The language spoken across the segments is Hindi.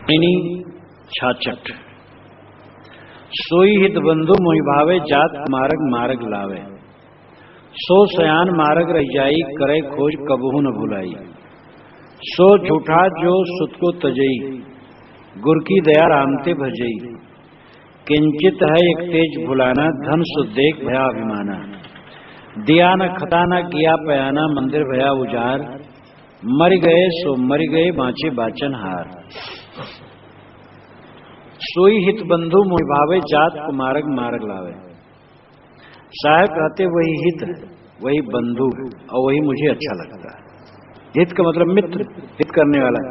66। सोई हित बंधु मोहि भावे, जात मार्ग मार्ग लावे। सो सयान मार्ग रह जाई, करे खोज कबहू न भुलाई। सो झूठा जो सुत को तजई, गुर की दया रामते भजई। किंचित है एक तेज भुलाना, धन सुख देख भया अभिमाना। दिया न खता न किया पयाना, मंदिर भया उजार। मर गए सो मर गए, बाँचे बाचन हार। सोई हित बंधु मोहि भावे, जात को मार्ग मार्ग लावे। साहब कहते वही हित है, वही बंधु है और वही मुझे अच्छा लगता है। हित का मतलब मित्र, हित करने वाला।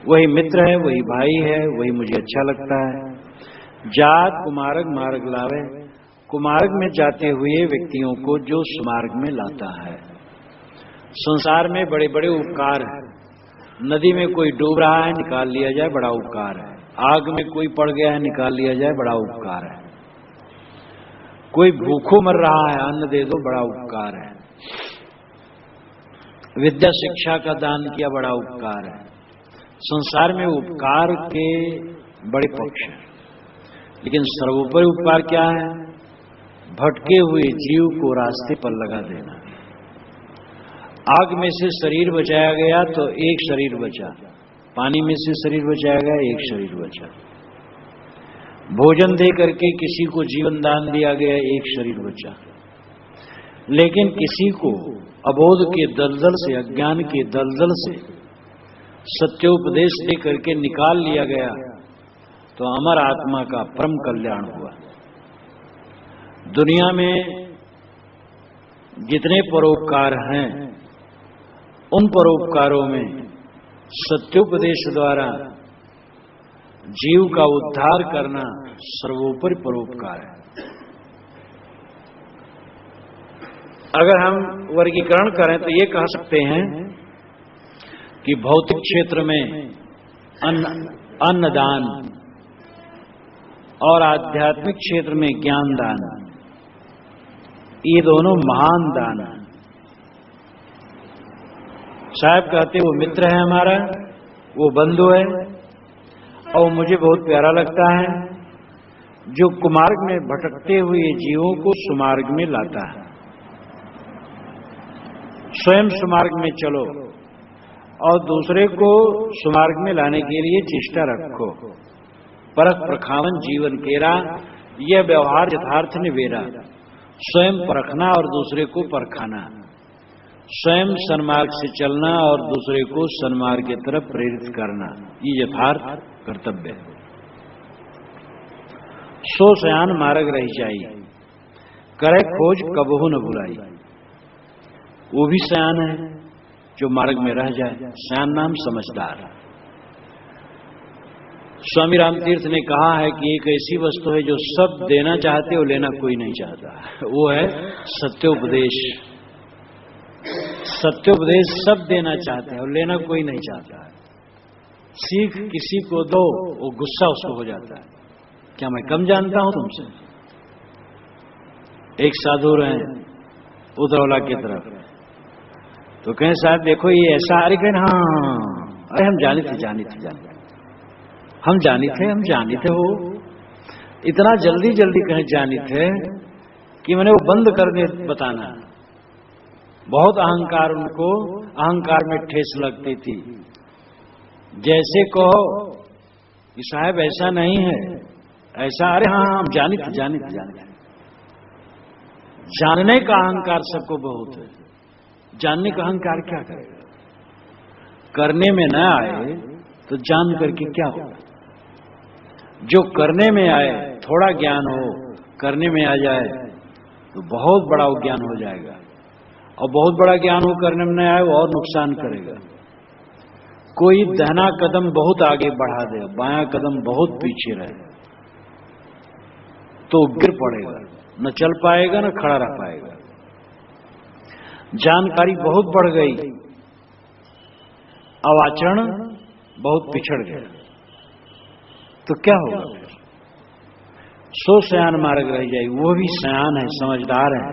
वही मित्र है, वही भाई है, वही मुझे अच्छा लगता है। जात कुमार्ग मार्ग लावे, कुमार्ग में जाते हुए व्यक्तियों को जो सुमार्ग में लाता है। संसार में बड़े बड़े उपकार है। नदी में कोई डूब रहा है, निकाल लिया जाए, बड़ा उपकार है। आग में कोई पड़ गया है, निकाल लिया जाए, बड़ा उपकार है। कोई भूखों मर रहा है, अन्न दे दो, बड़ा उपकार है। विद्या शिक्षा का दान किया, बड़ा उपकार है। संसार में उपकार के बड़े पक्ष हैं, लेकिन सर्वोपरि उपकार क्या है? भटके हुए जीव को रास्ते पर लगा देना। आग में से शरीर बचाया गया तो एक शरीर बचा, पानी में से शरीर बचाया गया, एक शरीर बचा। भोजन दे करके किसी को जीवन दान दिया गया, एक शरीर बचा। लेकिन किसी को अबोध के दलदल से, अज्ञान के दलदल से सत्योपदेश दे करके निकाल लिया गया तो अमर आत्मा का परम कल्याण हुआ। दुनिया में जितने परोपकार हैं, उन परोपकारों में सत्योपदेश द्वारा जीव का उद्धार करना सर्वोपरि परोपकार है। अगर हम वर्गीकरण करें तो ये कह सकते हैं कि भौतिक क्षेत्र में अन्नदान और आध्यात्मिक क्षेत्र में ज्ञान दान, ये दोनों महान दान हैं। साहब कहते वो मित्र है हमारा, वो बंधु है और मुझे बहुत प्यारा लगता है जो कुमार्ग में भटकते हुए जीवों को सुमार्ग में लाता है। स्वयं सुमार्ग में चलो और दूसरे को सुमार्ग में लाने के लिए चेष्टा रखो। परख प्रखावन जीवन केरा, यह व्यवहार यथार्थ निवेरा। स्वयं परखना और दूसरे को परखाना, स्वयं सन्मार्ग से चलना और दूसरे को सन्मार्ग की तरफ प्रेरित करना, ये यथार्थ कर्तव्य है। सो सयान मार्ग रह जाई, करे खोज कबहू न भुलाई। वो भी सयान है जो मार्ग में रह जाए। सयान नाम समझदार। स्वामी रामतीर्थ ने कहा है कि एक ऐसी वस्तु है जो सब देना चाहते हो, लेना कोई नहीं चाहता, वो है सत्योपदेश। सत्योपदेश सब देना चाहते हैं और लेना कोई नहीं चाहता है। सीख किसी को दो, वो गुस्सा उसको हो जाता है, क्या मैं कम जानता हूं तुमसे? एक साधु रहे उधरौला की तरफ, तो कहें साहब देखो ये ऐसा। अरे कहें हाँ, अरे हम जाने थे हम जाने थे वो इतना जल्दी जल्दी कहें जाने थे कि मैंने वो बंद कर दे बताना। बहुत अहंकार, उनको अहंकार में ठेस लगती थी। जैसे कहो कि साहब ऐसा नहीं है, ऐसा। अरे हाँ हम जाने थे। जानने का अहंकार सबको बहुत है। जानने का अहंकार क्या करेगा? करने में न आए तो जान करके क्या होगा? जो करने में आए, थोड़ा ज्ञान हो, करने में आ जाए तो बहुत बड़ा ज्ञान हो जाएगा। और बहुत बड़ा ज्ञान हो, करने में न आए वो और नुकसान करेगा। कोई दाहिना कदम बहुत आगे बढ़ा दे, बायां कदम बहुत पीछे रहे, तो गिर पड़ेगा, न चल पाएगा न खड़ा रह पाएगा। जानकारी बहुत बढ़ गई, अब आचरण बहुत पिछड़ गया, तो क्या होगा फिर? सो सयान मार्ग रह जाए। वो भी सयान है, समझदार है,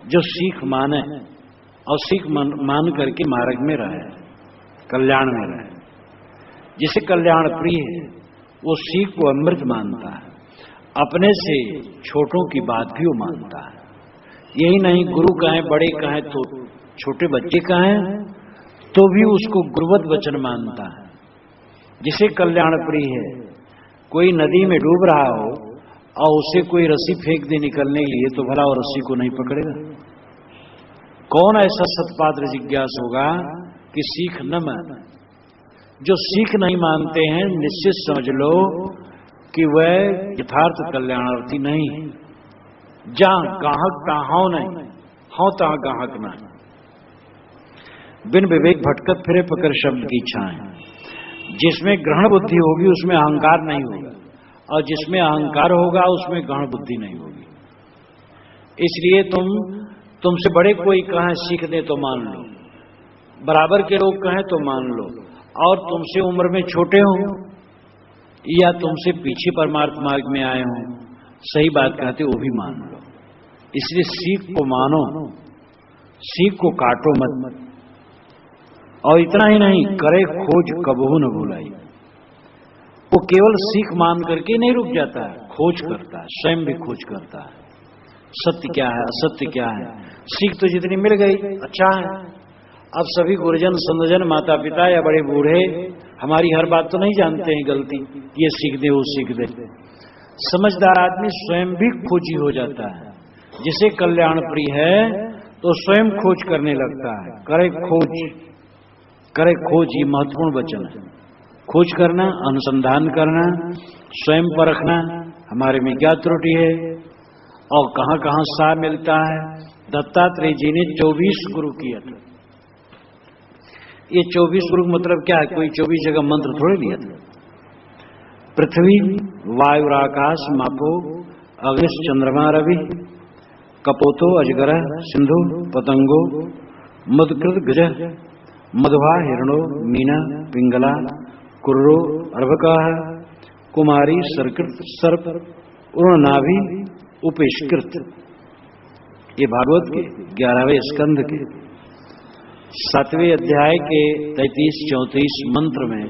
जो सीख माने और सीख मान करके मार्ग में रहे, कल्याण में रहे। जिसे कल्याण प्रिय है वो सीख को अमृत मानता है, अपने से छोटों की बात भी वो मानता है। यही नहीं, गुरु कहें, बड़े कहें तो छोटे बच्चे कहें तो भी उसको गुरुवत वचन मानता है। जिसे कल्याण प्रिय है, कोई नदी में डूब रहा हो और उसे कोई रस्सी फेंक दे निकलने के लिए, तो भला वो रस्सी को नहीं पकड़ेगा? कौन ऐसा सत्पात्र जिज्ञास होगा कि सीख न माने? जो सीख नहीं मानते हैं, निश्चित समझ लो कि वह यथार्थ कल्याणार्थी नहीं है। जहां गाहक तहां नहीं, हाँ तहां गाहक नहीं। बिन विवेक भटकत फिरे पकड़ शब्द की छाएं। जिसमें ग्रहण बुद्धि होगी उसमें अहंकार नहीं होगा, और जिसमें अहंकार होगा उसमें ग्रहण बुद्धि नहीं होगी। इसलिए तुमसे बड़े कोई कहें सीख दे तो मान लो, बराबर के लोग कहें तो मान लो, और तुमसे उम्र में छोटे हो या तुमसे पीछे परमार्थ मार्ग में आए हो, सही बात कहते वो भी मान लो। इसलिए सीख को मानो, सीख को काटो मत। और इतना ही नहीं, करे खोज कबहू न भुलाई। वो केवल सीख मान करके नहीं रुक जाता है, खोज करता है, स्वयं भी खोज करता है। सत्य क्या है, असत्य क्या है। सीख तो जितनी मिल गई अच्छा है। अब सभी गुरुजन संतजन माता पिता या बड़े बूढ़े हमारी हर बात तो नहीं जानते हैं गलती, ये सीख दे वो सीख दे। समझदार आदमी स्वयं भी खोजी हो जाता है। जिसे कल्याण प्रिय है तो स्वयं खोज करने लगता है। करे खोज, ये महत्वपूर्ण वचन है। खोज करना, अनुसंधान करना, स्वयं परखना हमारे में क्या त्रुटि है और कहां कहां सार मिलता है। दत्तात्रेय जी ने 24 गुरु किया था। ये 24 गुरु मतलब क्या है? कोई 24 जगह मंत्र थोड़े लिया था। पृथ्वी वायु आकाश मापो अग्निश चंद्रमा रवि कपोतो अजगर सिंधु पतंगो मधुकृत गज मधुवा हिरणो मीना पिंगला कुर्रो अर्भका कुमारी सरकृत सर्प उर्णनाभि उपेशकृत। ये भागवत के 11वें स्कंध के 7वें अध्याय के 33-34 मंत्र में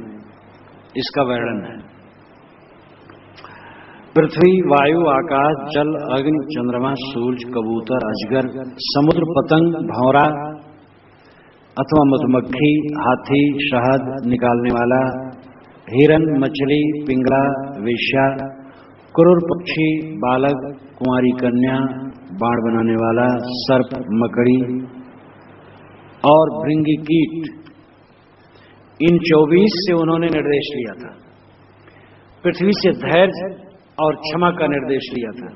इसका वर्णन है। पृथ्वी वायु आकाश जल अग्नि चंद्रमा सूर्य कबूतर अजगर समुद्र पतंग भौरा अथवा मधुमक्खी हाथी शहद निकालने वाला हिरन मछली पिंगला वेश्या क्रूर पक्षी बालक कुंवारी कन्या बाण बनाने वाला सर्प मकड़ी और भृंगी कीट, इन 24 से उन्होंने निर्देश लिया था। पृथ्वी से धैर्य और क्षमा का निर्देश लिया था।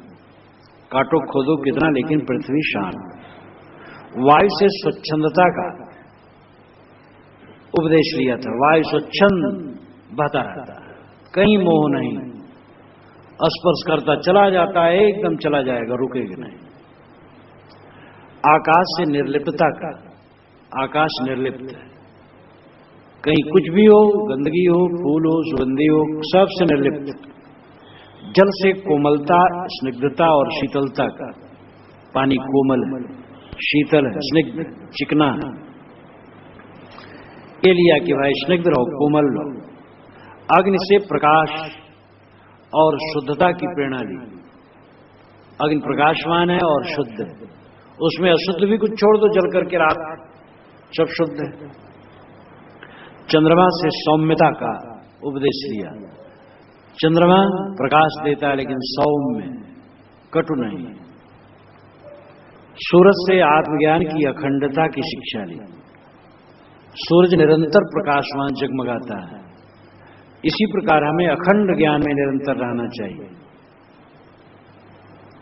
काटो खोदो कितना, लेकिन पृथ्वी शांत। वायु से स्वच्छंदता का उपदेश लिया था। वायु स्वच्छंद बहता रहता है, कहीं मोह नहीं, स्पर्श करता चला जाता है, एकदम चला जाएगा, रुकेगा नहीं। आकाश से निर्लिप्तता का, आकाश निर्लिप्त है, कहीं कुछ भी हो, गंदगी हो, फूल हो, सुगंधी हो, सबसे निर्लिप्त। जल से कोमलता स्निग्धता और शीतलता का, पानी कोमल है, शीतल है, स्निग्ध चिकना है, ये लिया कि भाई स्निग्ध रहो, कोमल रहो। अग्नि से प्रकाश और शुद्धता की प्रेरणा ली। अग्नि प्रकाशवान है और शुद्ध है, उसमें अशुद्ध भी कुछ छोड़ दो, जल करके राख, सब शुद्ध है। चंद्रमा से सौम्यता का उपदेश लिया। चंद्रमा प्रकाश देता है लेकिन सौम्य, कटु नहीं। सूरज से आत्मज्ञान की अखंडता की शिक्षा ली। सूरज निरंतर प्रकाशवान जगमगाता है, इसी प्रकार हमें अखंड ज्ञान में निरंतर रहना चाहिए।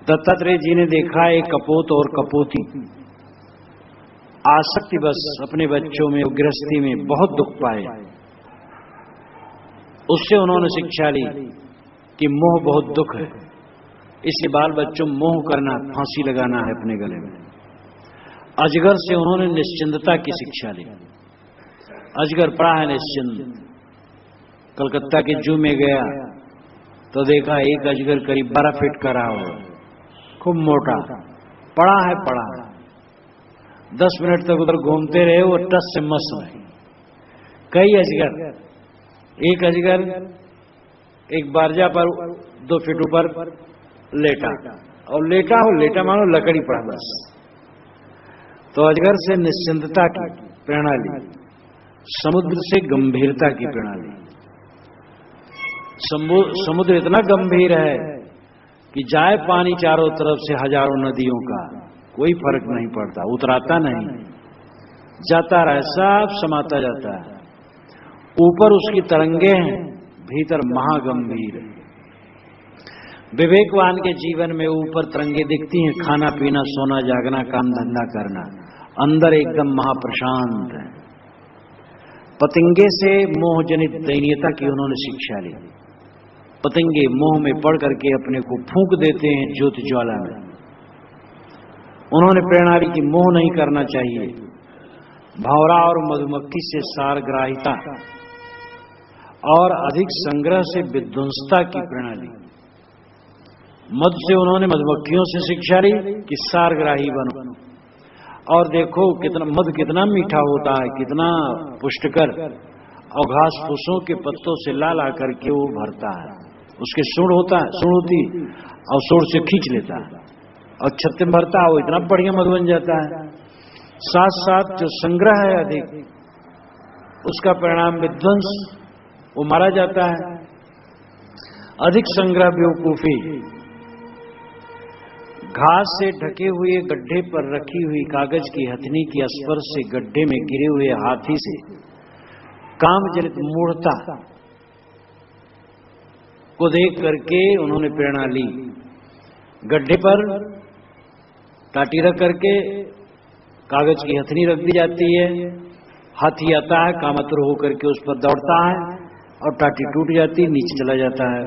दत्तात्रेय जी ने देखा एक कपोत और कपोती आसक्ति बस अपने बच्चों में, गृहस्थी में बहुत दुख पाए। उससे उन्होंने शिक्षा ली कि मोह बहुत दुख है, इसलिए बाल बच्चों मोह करना, फांसी लगाना है अपने गले में। अजगर से उन्होंने निश्चिंतता की शिक्षा ली। अजगर पड़ा है निश्चिंत। कलकत्ता के जू में गया तो देखा एक अजगर करीब 12 फीट का रहा हो, खूब मोटा, पड़ा है। 10 मिनट तक उधर घूमते रहे, वो टस से मस रहे। कई अजगर एक अजगर एक बारजा पर 2 फीट ऊपर लेटा, और लेटा मानो लकड़ी पड़ा बस। तो अजगर से निश्चिंतता की प्रेरणा ली, समुद्र से गंभीरता की प्रेरणा ली। समुद्र इतना गंभीर है कि जाए पानी चारों तरफ से हजारों नदियों का, कोई फर्क नहीं पड़ता, उतराता नहीं, जाता रहे, सब समाता जाता है। ऊपर उसकी तरंगे हैं, भीतर महागंभीर है। विवेकवान के जीवन में ऊपर तरंगे दिखती हैं, खाना पीना सोना जागना काम धंधा करना, अंदर एकदम महाप्रशांत है। पतंगे से मोह जनित दयनीयता की उन्होंने शिक्षा ली। पतंगे मोह में पड़ करके अपने को फूंक देते हैं ज्योति ज्वाला में। उन्होंने प्रेरणा ली कि मोह नहीं करना चाहिए। भौरा और मधुमक्खी से सारग्राहिता और अधिक संग्रह से विध्वंसता की प्रेरणा ली। मधु से उन्होंने मधुमक्खियों से शिक्षा ली कि सारग्राही बनो, और देखो कितना मधु कितना मीठा होता है, कितना पुष्टकर, और घास फूसों के पत्तों से ला ला करके वो भरता है। उसके सूंड होती और सूंड से खींच लेता है और छत्ते में भरता है, वो इतना बढ़िया मधु बन जाता है। साथ साथ जो संग्रह है अधिक, उसका परिणाम विध्वंस, वो मारा जाता है। अधिक संग्रह बेवकूफी। घास से ढके हुए गड्ढे पर रखी हुई कागज की हथनी की स्पर्श से गड्ढे में गिरे हुए हाथी से काम जनित मूढ़ता को देख करके उन्होंने प्रेरणा ली। गड्ढे पर टाटी रख करके कागज की हथनी रख दी जाती है, हाथी आता है, कामातुर होकर के उस पर दौड़ता है और टाटी टूट जाती, नीचे चला जाता है।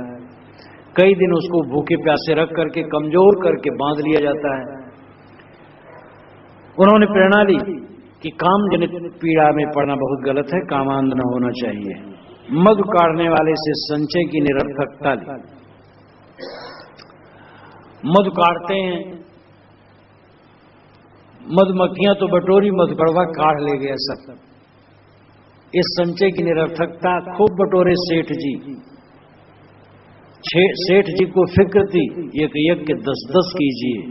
कई दिन उसको भूखे प्यासे रख करके कमजोर करके बांध लिया जाता है। उन्होंने प्रेरणा ली कि काम जनित पीड़ा में पड़ना बहुत गलत है, कामांध न होना चाहिए। मधु काटने वाले से संचय की निरर्थकता ली। मधु काटते हैं, मधुमक्खियां तो बटोरी, मधु कड़वा काढ़ ले गया सब। इस संचय की निरर्थकता खूब बटोरे सेठ जी। सेठ जी को फिक्र थी, एक एक के 10-10 कीजिए,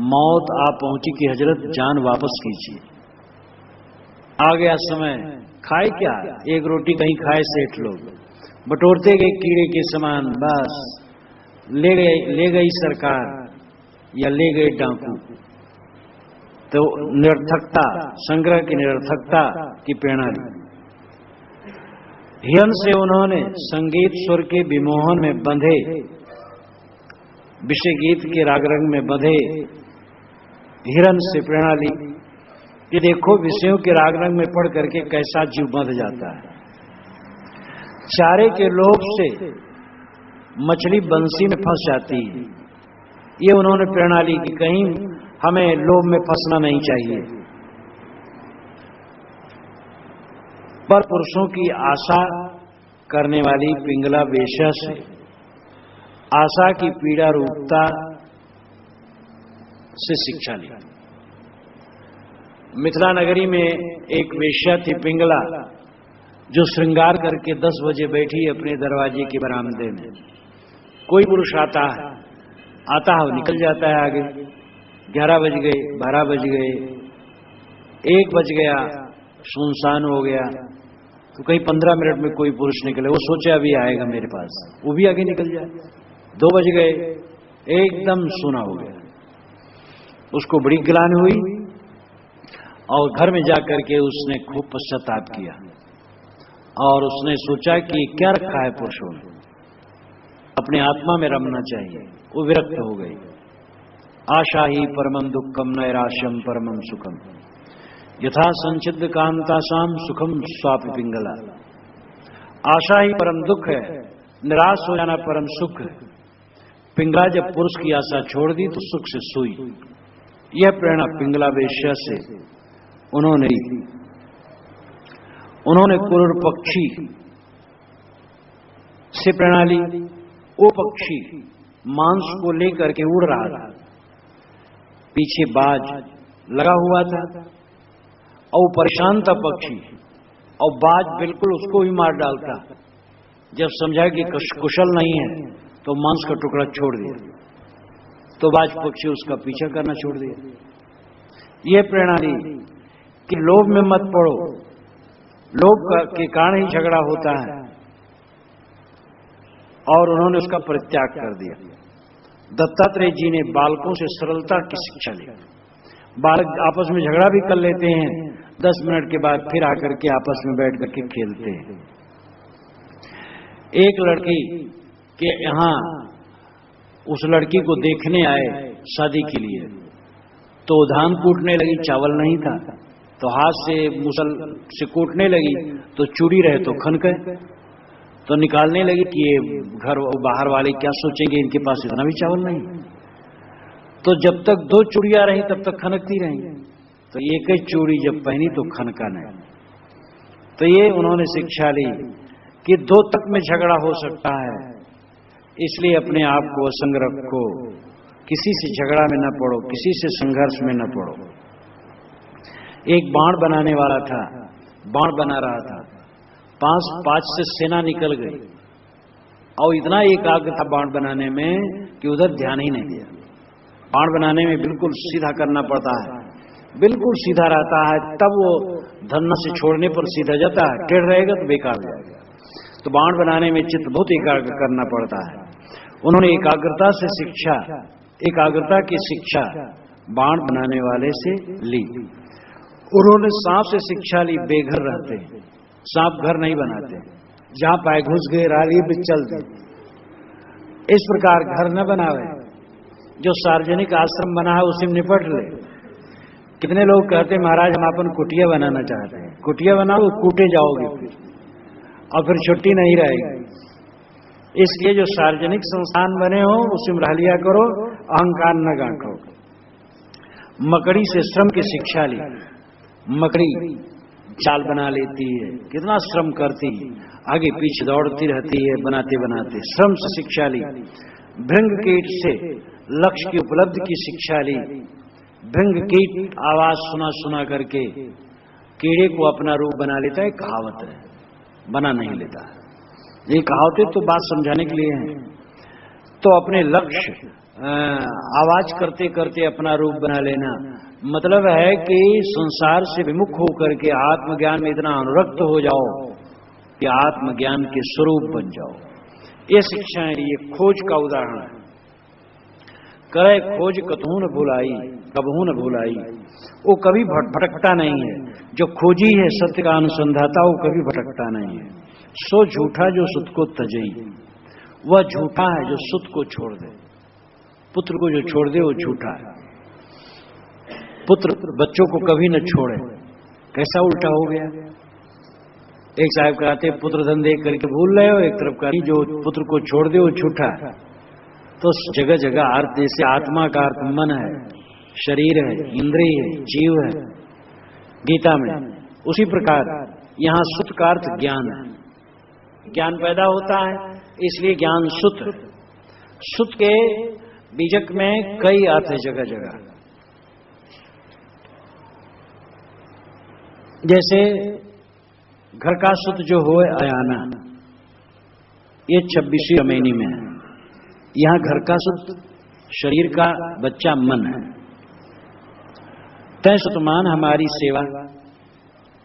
मौत आ पहुंची कि हजरत जान वापस कीजिए। आ गया समय, खाए क्या, एक रोटी कहीं खाए सेठ लोग, बटोरते गए कीड़े के समान, बस ले गई सरकार या ले गए डाकू। तो निरर्थकता, संग्रह की निरर्थकता की प्रेरणा ली। हिरन से उन्होंने संगीत स्वर के विमोहन में बंधे, विषय गीत के रागरंग में बंधे हिरन से प्रेरणा ली कि देखो विषयों के रागरंग में पढ़ करके कैसा जीव बंध जाता है। चारे के लोभ से मछली बंसी में फंस जाती है। ये उन्होंने प्रेरणा ली कि कहीं हमें लोभ में फंसना नहीं चाहिए। पर पुरुषों की आशा करने वाली पिंगला वेश्या से आशा की पीड़ा रूपता से शिक्षा ली। मिथिला नगरी में एक वेश्या थी पिंगला, जो श्रृंगार करके 10 बजे बैठी अपने दरवाजे के बरामदे में। कोई पुरुष आता है निकल जाता है आगे। 11 बज गए, 12 बज गए, 1 बज गया, सुनसान हो गया, तो कहीं 15 मिनट में कोई पुरुष निकले। वो सोचे अभी आएगा मेरे पास, वो भी आगे निकल जाए। 2 बज गए, एकदम सुना हो गया। उसको बड़ी गिलानी हुई और घर में जाकर के उसने खूब पश्चाताप किया और उसने सोचा कि क्या रखा है पुरुषों ने, अपने आत्मा में रमना चाहिए। वो विरक्त हो गई। आशा ही परमम दुखम नैराश्यम परमम सुखम, यथा संचिद्ध कांतासाम सुखम स्वापि पिंगला। आशा ही परम दुख है, निराश हो जाना परम सुख है। पिंगला जब पुरुष की आशा छोड़ दी तो सुख से सोई। यह प्रेरणा पिंगला वेश्या से उन्होंने ली। उन्होंने कुरूर पक्षी से प्रेरणा ली। वो पक्षी मांस को लेकर के उड़ रहा था, पीछे बाज लगा हुआ था और परेशान था पक्षी, और बाज बिल्कुल उसको भी मार डालता। जब समझा कि कुशल नहीं है तो मांस का टुकड़ा छोड़ दिया, तो बाज पक्षी उसका पीछा करना छोड़ दिया। यह प्रेरणा दी कि लोभ में मत पड़ो, लोभ के कारण ही झगड़ा होता है, और उन्होंने उसका परित्याग कर दिया। दत्तात्रेय जी ने बालकों से सरलता की शिक्षा ली। बालक आपस में झगड़ा भी कर लेते हैं, 10 मिनट के बाद फिर आकर के आपस में बैठ करके खेलते हैं। एक लड़की के यहां उस लड़की को देखने आए शादी के लिए, तो धान कूटने लगी, चावल नहीं था, तो हाथ से मुसल से कूटने लगी, तो चूड़ी रहे तो खनके, तो निकालने लगी कि ये घर बाहर वाले क्या सोचेंगे, इनके पास इतना भी चावल नहीं। तो जब तक 2 चूड़ियां रही तब तक खनकती रही, तो एक ही चूड़ी जब पहनी तो खनका नहीं। तो ये उन्होंने शिक्षा ली कि 2 तक में झगड़ा हो सकता है, इसलिए अपने आप को असंग रखो, किसी से झगड़ा में न पड़ो, किसी से संघर्ष में न पड़ो। एक बाण बनाने वाला था, बाण बना रहा था, 5 से सेना निकल गई, और इतना एकाग्र था बाण बनाने में कि उधर ध्यान ही नहीं दिया। बाण बनाने में बिल्कुल सीधा करना पड़ता है, बिल्कुल सीधा रहता है, तब वो धन्ना से छोड़ने पर सीधा जाता है, टेढ़ रहेगा तो बेकार हो जाएगा। तो बाण बनाने में चित्त बहुत एकाग्र करना पड़ता है। उन्होंने एकाग्रता से शिक्षा, एकाग्रता की शिक्षा बाण बनाने वाले से ली। उन्होंने सांप से शिक्षा ली, बेघर रहते, सांप घर नहीं बनाते, जहां पाए घुस गए राली भी चलते। इस प्रकार घर न बनावे, जो सार्वजनिक आश्रम बना है उसी में निपट ले। कितने लोग कहते महाराज हम अपन कुटिया बनाना चाहते हैं, कुटिया बनाओ, कूटे जाओगे फिर, और फिर छुट्टी नहीं रहेगी। इसलिए जो सार्वजनिक संस्थान बने हो उसी में रह लिया करो, अहंकार न गांठो। मकड़ी से श्रम की शिक्षा ली। मकड़ी जाल बना लेती है, कितना श्रम करती है, आगे पीछे दौड़ती रहती है, बनाते बनाते श्रम से शिक्षा ली। भृंग कीट से लक्ष्य की उपलब्धि की शिक्षा ली। भृंग कीट आवाज सुना सुना करके कीड़े को अपना रूप बना लेता है, कहावत है, बना नहीं लेता। ये कहावतें तो बात समझाने के लिए हैं। तो अपने लक्ष्य आवाज करते करते अपना रूप बना लेना मतलब है कि संसार से विमुख होकर के आत्मज्ञान में इतना अनुरक्त हो जाओ कि आत्मज्ञान के स्वरूप बन जाओ। ये शिक्षाएं, ये खोज का उदाहरण है। करे खोज कतहू न भुलाई, कबहू न भुलाई। वो कभी भटकता नहीं है। जो खोजी है सत्य का अनुसंधाता, वो कभी भटकता नहीं है। सो झूठा जो सुत को तजई, वह झूठा है जो सुत को छोड़ दे। पुत्र को जो छोड़ दे वो झूठा है। पुत्र बच्चों को कभी न छोड़े। कैसा उल्टा हो गया। एक साहब कहते पुत्र धन देख करके भूल रहे हो, एक तरफ कहा जो पुत्र को छोड़ दे वो झूठा है। तो जगह जगह अर्थ, जैसे आत्मा का अर्थ मन है, शरीर है, इंद्रिय है, जीव है गीता में, उसी प्रकार यहां सुत का अर्थ ज्ञान है। ज्ञान पैदा होता है इसलिए ज्ञान सुत। सुत के बीजक में कई अर्थ है जगह जगह। जैसे घर का सुत जो हो अयाना, ये 26वीं रमैनी में है। यहां घर का सुत शरीर का बच्चा मन है। तय सुतमान हमारी सेवा,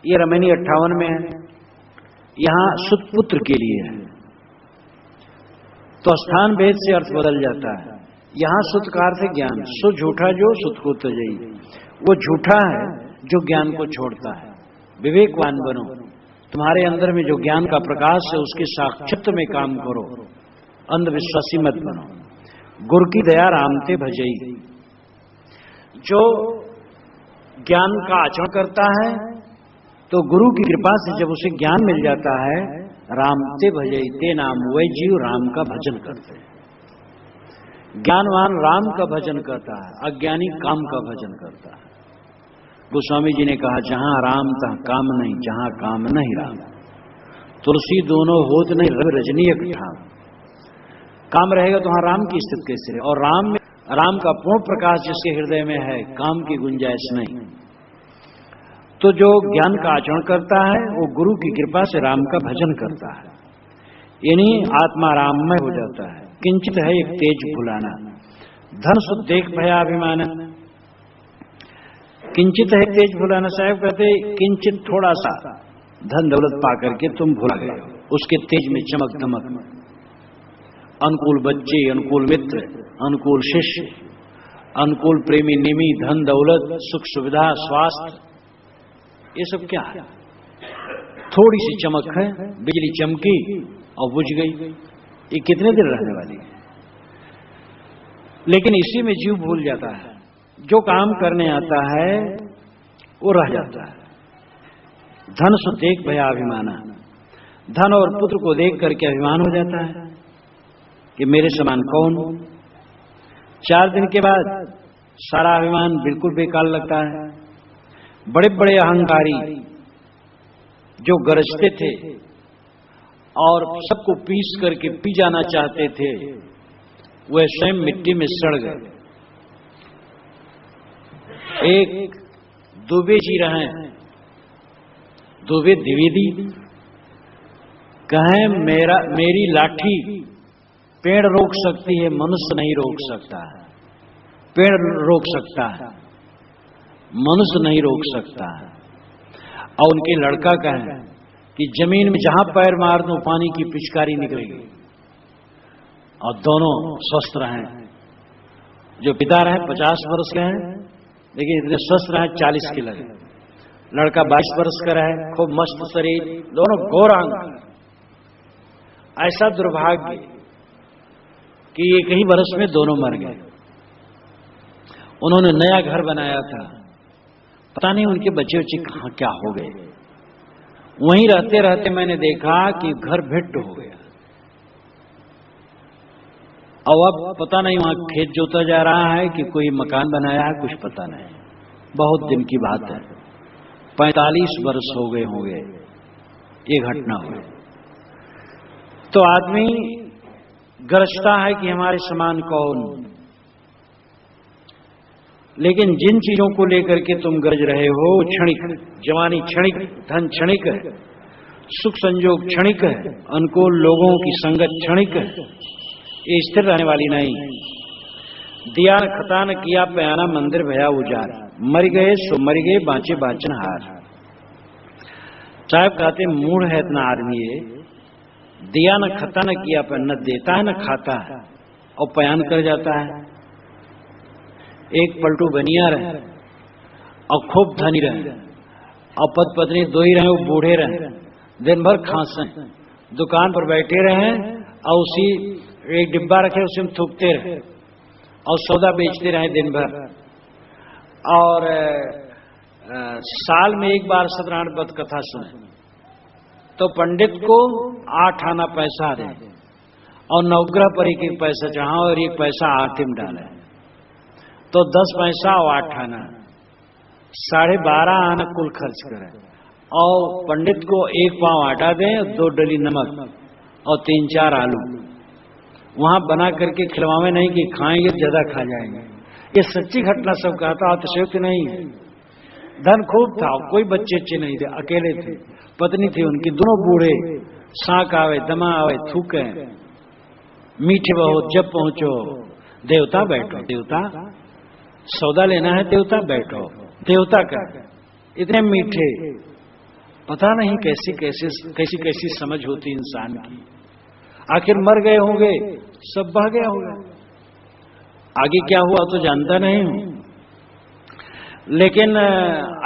ये रमैनी 58 में है। यहां सुत पुत्र के लिए है। तो स्थान भेद से अर्थ बदल जाता है। यहां सुत का अर्थ है ज्ञान। सो झूठा जो सुत को तजई, वो झूठा है जो ज्ञान को छोड़ता है। विवेकवान बनो। तुम्हारे अंदर में जो ज्ञान का प्रकाश है उसके साक्षात्कार में काम करो। अंधविश्वासी मत बनो। गुरु की दया रामते भजई। जो ज्ञान का आचरण करता है तो गुरु की कृपा से जब उसे ज्ञान मिल जाता है, रामते भजई ते नाम, वह जीव राम का भजन करते हैं। ज्ञानवान राम का भजन करता है, अज्ञानी काम का भजन करता है। गोस्वामी जी ने कहा जहां राम तहाँ काम नहीं, जहां काम नहीं राम। तुलसी दोनों होत नहीं, रवि रजनी एक ठाम। काम रहेगा तो वहां राम की स्थिति कैसे रहे। और राम में राम का पूर्ण प्रकाश जिसके हृदय में है, काम की गुंजाइश नहीं। तो जो ज्ञान का आचरण करता है वो गुरु की कृपा से राम का भजन करता है। यानी आत्माराममय हो जाता है। किंचित है एक तेज भुलाना, धन सुख देख भयाभिमान। किंचित है तेज भुलाना, साहब कहते किंचित थोड़ा सा धन दौलत पाकर के तुम भुला गए हो, उसके तेज में चमक धमक, अनुकूल बच्चे, अनुकूल मित्र, अनुकूल शिष्य, अनुकूल प्रेमी निमी, धन दौलत, सुख सुविधा, स्वास्थ्य, ये सब क्या है? थोड़ी सी चमक है, बिजली चमकी और बुझ गई, ये कितने दिन रहने वाली है? लेकिन इसी में जीव भूल जाता है, जो काम करने आता है वो रह जाता है। धन सुख देख भयाभिमाना, धन और पुत्र को देख करके अभिमान हो जाता है कि मेरे समान कौन। 4 दिन के बाद सारा अभिमान बिल्कुल बेकार लगता है। बड़े बड़े अहंकारी जो गरजते थे और सबको पीस करके पी जाना चाहते थे, वह स्वयं मिट्टी में सड़ गए। एक दुबे जी रहे, दुबे द्विवेदी, कहें मेरी लाठी पेड़ रोक सकती है, मनुष्य नहीं रोक सकता है। पेड़ रोक सकता है, मनुष्य नहीं रोक सकता है। और उनके लड़का कहें कि जमीन में जहां पैर मार दूं पानी की पिचकारी निकलेगी। और दोनों स्वस्थ रहे। जो पिता रहे 50 वर्ष के हैं, लेकिन इतने स्वस्थ रहे 40 के लगे। लड़का 22 वर्ष का रहे, खूब मस्त शरीर, दोनों गौरांग। ऐसा दुर्भाग्य कि एक ही वर्ष में दोनों मर गए। उन्होंने नया घर बनाया था, पता नहीं उनके बच्चे बच्चे कहां क्या हो गए। वहीं रहते रहते मैंने देखा कि घर भेंट हो गया। और अब पता नहीं वहां खेत जोता जा रहा है कि कोई मकान बनाया है, कुछ पता नहीं। बहुत दिन की बात है, 45 वर्ष हो गए होंगे ये घटना हुई। तो आदमी गरजता है कि हमारे समान कौन। लेकिन जिन चीजों को लेकर के तुम गरज रहे हो, क्षणिक, जवानी क्षणिक, धन क्षणिक है, सुख संयोग क्षणिक है, अनुकूल लोगों की संगत क्षणिक है, ये स्थिर रहने वाली नहीं। दिया न खता न किया पयाना, मंदिर भया उजार। मर गए सो मर गए, बाँचे बाँचन हार। साहब कहते मूढ़ है इतना आदमी ये, दिया न खता न किया, न देता है न खाता है और पयान कर जाता है। एक पलटू बनिया रहे और खूब धनी रहे और पति पत्नी 2 ही रहे, वो बूढ़े रहे, दिन भर खांसे, दुकान पर बैठे रहे और उसी एक डिब्बा रखे उसी में थूकते रहे और सौदा बेचते रहे दिन भर। और साल में एक बार सत्यनारायण व्रत कथा सुने तो पंडित को 8 आना पैसा दे और नवग्रह पर एक पैसा चाहे और 1 पैसा आरती डाले, तो 10 पैसा और 8 आना 12.5 आना कुल खर्च करे। और पंडित को 1 पाव आटा दें, 2 डली नमक और 3-4 आलू वहां बना करके खिलवावे, नहीं कि खाएंगे ज्यादा खा जाएंगे। ये सच्ची घटना सब कहता, अतिशयोक्ति नहीं है। धन खूब था, कोई बच्चे अच्छे नहीं थे, अकेले थे, पत्नी थी उनकी, दोनों बूढ़े, सांक आवे, दमा आवे, थूके, मीठे बहुत। जब पहुंचो देवता बैठो, देवता सौदा लेना है, देवता बैठो, देवता का इतने मीठे। पता नहीं कैसी कैसी समझ होती इंसान की। आखिर मर गए होंगे, सब बह गया होगा, आगे क्या हुआ तो जानता नहीं हूं। लेकिन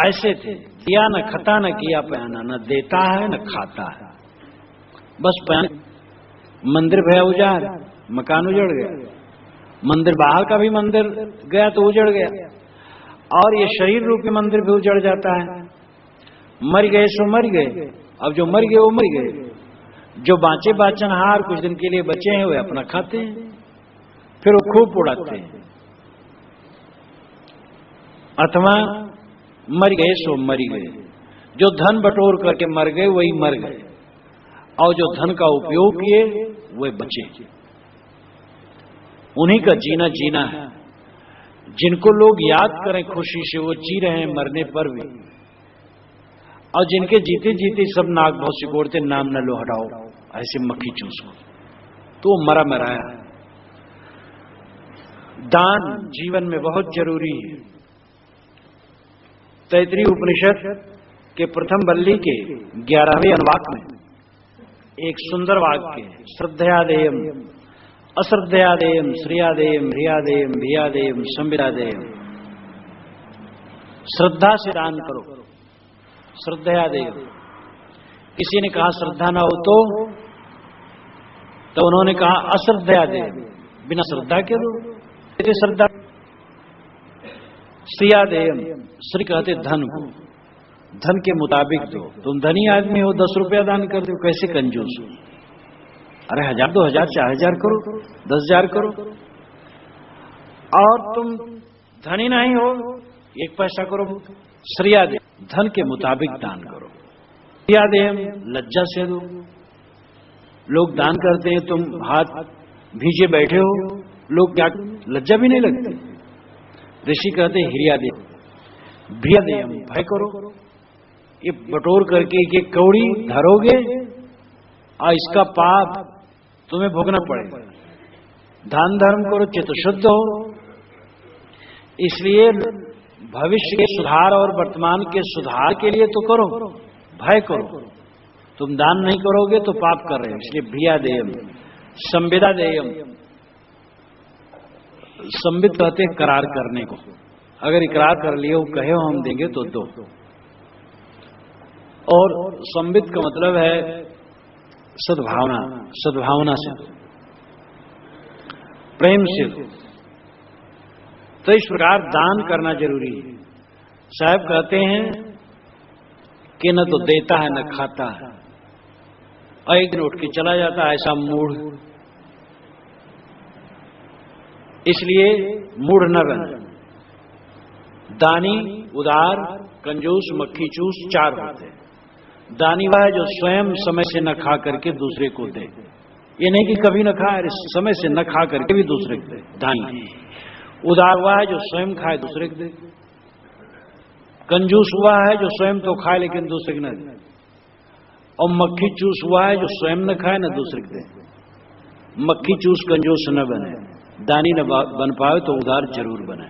ऐसे थे, दिया न खता न किया पयाना, न देता है न खाता है, बस पयान। मंदिर भया उजाड़, मकान उजड़ गया, मंदिर बाहर का भी मंदिर गया तो उजड़ गया, और ये शरीर रूपी मंदिर भी उजड़ जाता है। मर गए सो मर गए, अब जो मर गए वो मर गए। जो बाँचे बाचन हार, कुछ दिन के लिए बचे हैं वे अपना खाते हैं, फिर वो खूब उड़ाते हैं। अथवा मर गए सो मर गए, जो धन बटोर करके मर गए वही मर गए, और जो धन का उपयोग किए वे बचे। उन्हीं का जीना जीना है। जिनको लोग याद करें खुशी से, वो जी रहे हैं मरने पर भी। और जिनके जीते जीते सब नाक बहुत सिकोड़ते, नाम न लो हटाओ, ऐसे मक्खी चूस को, तो वो मरा मराया। दान जीवन में बहुत जरूरी है। तैत्रीय उपनिषद के प्रथम वल्ली के 11वें अनुवाक में एक सुंदर वाक्य है, श्रद्धयादेयम अश्रद्धयादेयम श्रियादेयम ह्रियादेयम भियादेयम संविदादेयम। श्रद्धा से दान करो, श्रद्धयादेयम। किसी ने कहा श्रद्धा ना हो तो उन्होंने कहा अश्रद्धयादेयम, बिना श्रद्धा के दो। श्रद्धा श्रियादेयम, श्री कहते धन को, धन के मुताबिक दो। तुम धनी आदमी हो, 10 रुपया दान कर दो, कैसे कंजूस हो? अरे 1000 2000 4000 करो, 10,000 करो। और तुम धनी नहीं हो, 1 पैसा करो। श्रियादेय, धन के मुताबिक दान करो। श्रियादेयम, लज्जा से दो। लोग दान करते हैं, तुम हाथ भीजे बैठे हो, लोग क्या लज्जा भी नहीं लगती। ऋषि कहते ह्रियादेयम, भियादेयम, भय करो। ये बटोर करके एक कौड़ी धरोगे और इसका पाप तुम्हें भोगना पड़ेगा। दान धर्म करो, चित्त शुद्ध हो। इसलिए भविष्य के सुधार और वर्तमान के सुधार के लिए तो करो, भय करो। तुम दान नहीं करोगे तो पाप कर रहे हो। इसलिए भियादेयम, संविदादेयम। संविद कहते हैं करार करने को। अगर इकरार कर लिए, वो कहे हो हम देंगे तो दो। और संविद का मतलब है सद्भावना, सद्भावना से दो, प्रेम से दो। तो इस प्रकार दान करना जरूरी है। साहब कहते हैं कि न तो देता है न खाता है, और एक दिन उठ के चला जाता है, ऐसा मूढ़। इसलिए मूढ़ न बने। दानी, उदार, कंजूस, मक्खी चूस 4 होते हैं। दानी वह है जो स्वयं समय से न खा करके दूसरे को दे। ये नहीं कि कभी न खाए, समय से न खा करके भी दूसरे को दे, दानी। उदार हुआ है जो स्वयं खाए दूसरे को दे। कंजूस हुआ है जो स्वयं तो खाए लेकिन दूसरे को न दे। और मक्खी चूस हुआ है जो स्वयं न खाए न दूसरे को दे। मक्खी चूस कंजूस न बने, दानी न बन पाए तो उदार जरूर बने।